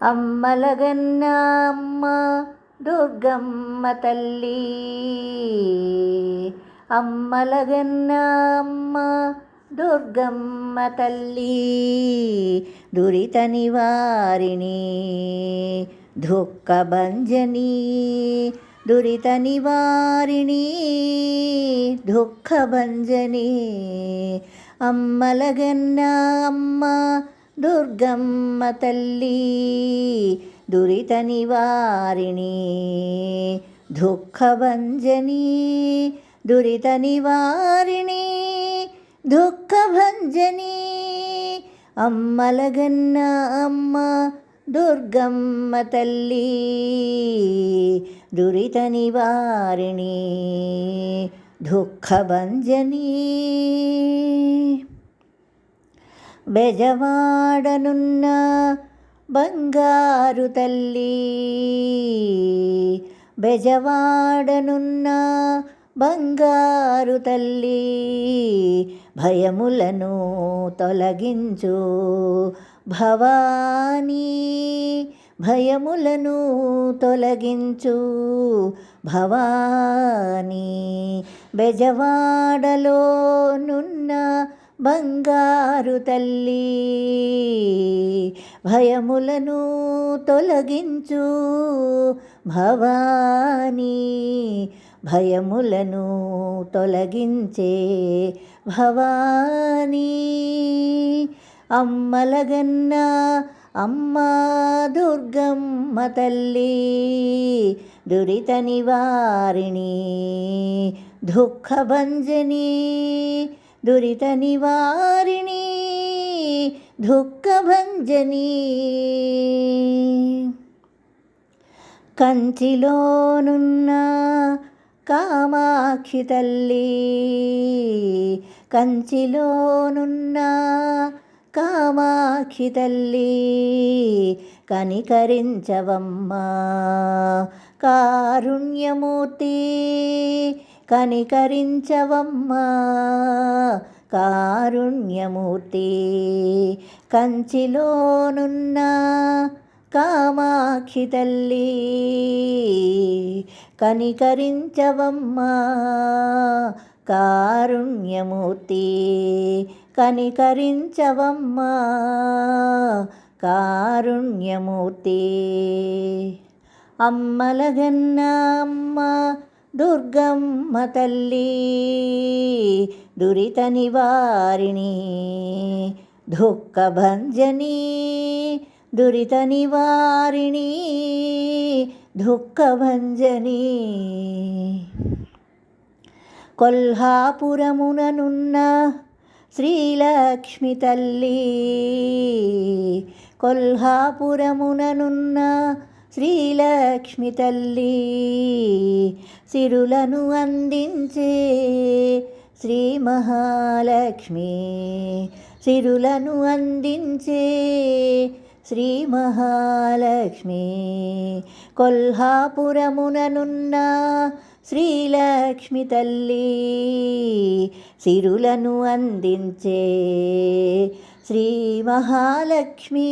అమ్మలగన్న అమ్మ దుర్గమ్మ తల్లి, అమ్మలగన్న అమ్మ దుర్గమ్మ తల్లి, దురిత నివారిణి దుఃఖభంజని, దురిత నివారిణి దుఃఖభంజని. అమ్మలగన్న అమ్మ దుర్గమ్మ తల్లి, దురిత నివారిణి దుఃఖభంజని, దురిత నివారిణి దుఃఖభంజని. అమ్మలగన్న అమ్మ దుర్గమ్మ తల్లి, దురిత నివారిణి దుఃఖభంజని. బెజవాడనున్న బంగారు తల్లి, బెజవాడనున్న బంగారు తల్లి, భయములను తొలగించు భవానీ, భయములను తొలగించు భవానీ. బెజవాడలోనున్న బంగారు తల్లి, భయములను తొలగించు భవానీ, భయములను తొలగించే భవానీ. అమ్మలగన్న అమ్మ దుర్గమ్మ తల్లి, దురిత నివారిణి దుఃఖభంజని, దురిత నివారిణి దుఃఖభంజని. కంచిలోనున్న కామాక్షి తల్లి, కంచిలోనున్న కామాక్షి తల్లి, కనికరించవమ్మా కారుణ్యమూర్తి, కనికరించవమ్మా కారుణ్యమూర్తి. కంచిలోనున్న కామాక్షి తల్లి, కనికరించవమ్మా కారుణ్యమూర్తి, కనికరించవమ్మా కారుణ్యమూర్తి. అమ్మలగన్న అమ్మ దుర్గమ్మ తల్లి, దురిత నివారిణి దుఃఖభంజని, దురిత నివారిణి దుఃఖభంజని. కొల్హాపురముననున్న శ్రీలక్ష్మి తల్లి, కొల్హాపురముననున్న శ్రీలక్ష్మి తల్లి, సిరులను అందించే శ్రీ మహాలక్ష్మి, సిరులను అందించే శ్రీ మహాలక్ష్మి. కొల్హాపురముననున్న శ్రీలక్ష్మి తల్లి, సిరులను అందించే శ్రీ మహాలక్ష్మి,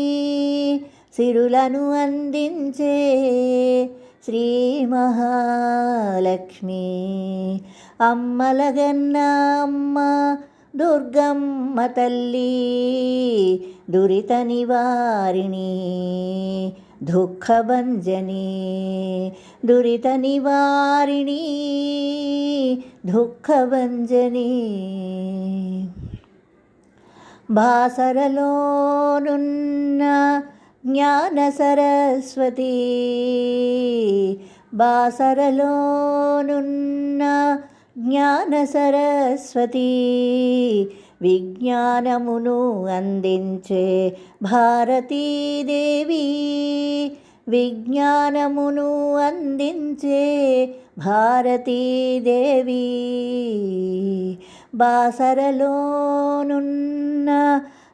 సిరులను అందించే శ్రీ మహాలక్ష్మి. అమ్మలగన్న అమ్మ దుర్గమ్మ తల్లి, దురిత నివారిణి దుఃఖభంజని, దురిత నివారిణి దుఃఖభంజని. బాసరలోనున్న జ్ఞాన సరస్వతి, బాసరలోనున్న జ్ఞాన సరస్వతి, విజ్ఞానమును అందించే భారతీదేవి, విజ్ఞానమును అందించే భారతీదేవి. బాసరలోనున్న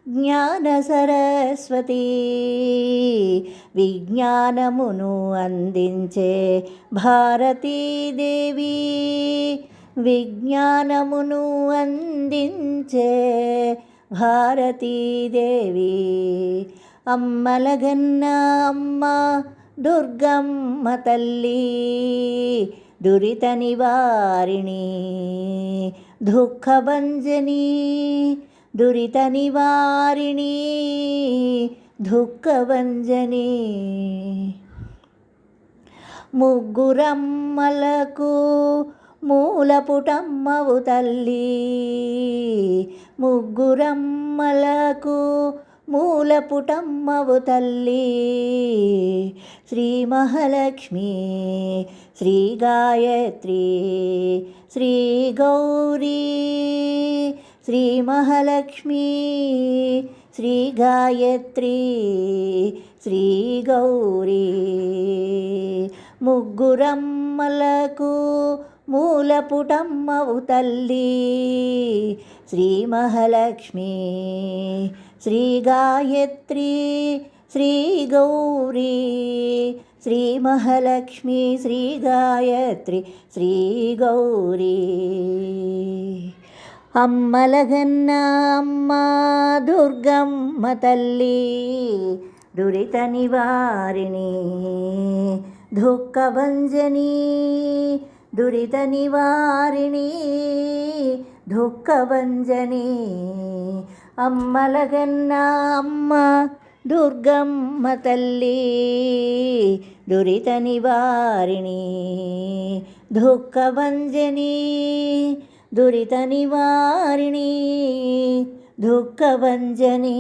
జ్ఞాన సరస్వతి, విజ్ఞానమును అందించే భారతీదేవి, విజ్ఞానమును అందించే భారతీదేవి. అమ్మలగన్న అమ్మ దుర్గమ్మ తల్లి దురిత నివారిణి దుఃఖభంజని దురిత నివారిణి దుఃఖభంజని ముగ్గురమ్మలకు మూలపుటమ్మవు తల్లి ముగ్గురమ్మలకు మూలపుటమ్మవు తల్లి శ్రీ మహాలక్ష్మి శ్రీ గాయత్రి శ్రీ గౌరీ శ్రీ మహాలక్ష్మి శ్రీ గాయత్రి శ్రీ గౌరీ ముగ్గురమ్మలకు మూలపుటమ్మవు తల్లి శ్రీ మహాలక్ష్మి శ్రీ గాయత్రి శ్రీ గౌరీ శ్రీ మహాలక్ష్మి శ్రీ గాయత్రి శ్రీ గౌరీ అమ్మలగన్న అమ్మ దుర్గమ్మ తల్లి దురిత నివారిణి దుఃఖభంజని దురిత నివారిణి దుఃఖభంజని అమ్మలగన్న అమ్మ దుర్గమ్మ తల్లి దురిత నివారిణి దుఃఖభంజని దురిత నివారిణి దుఃఖభంజని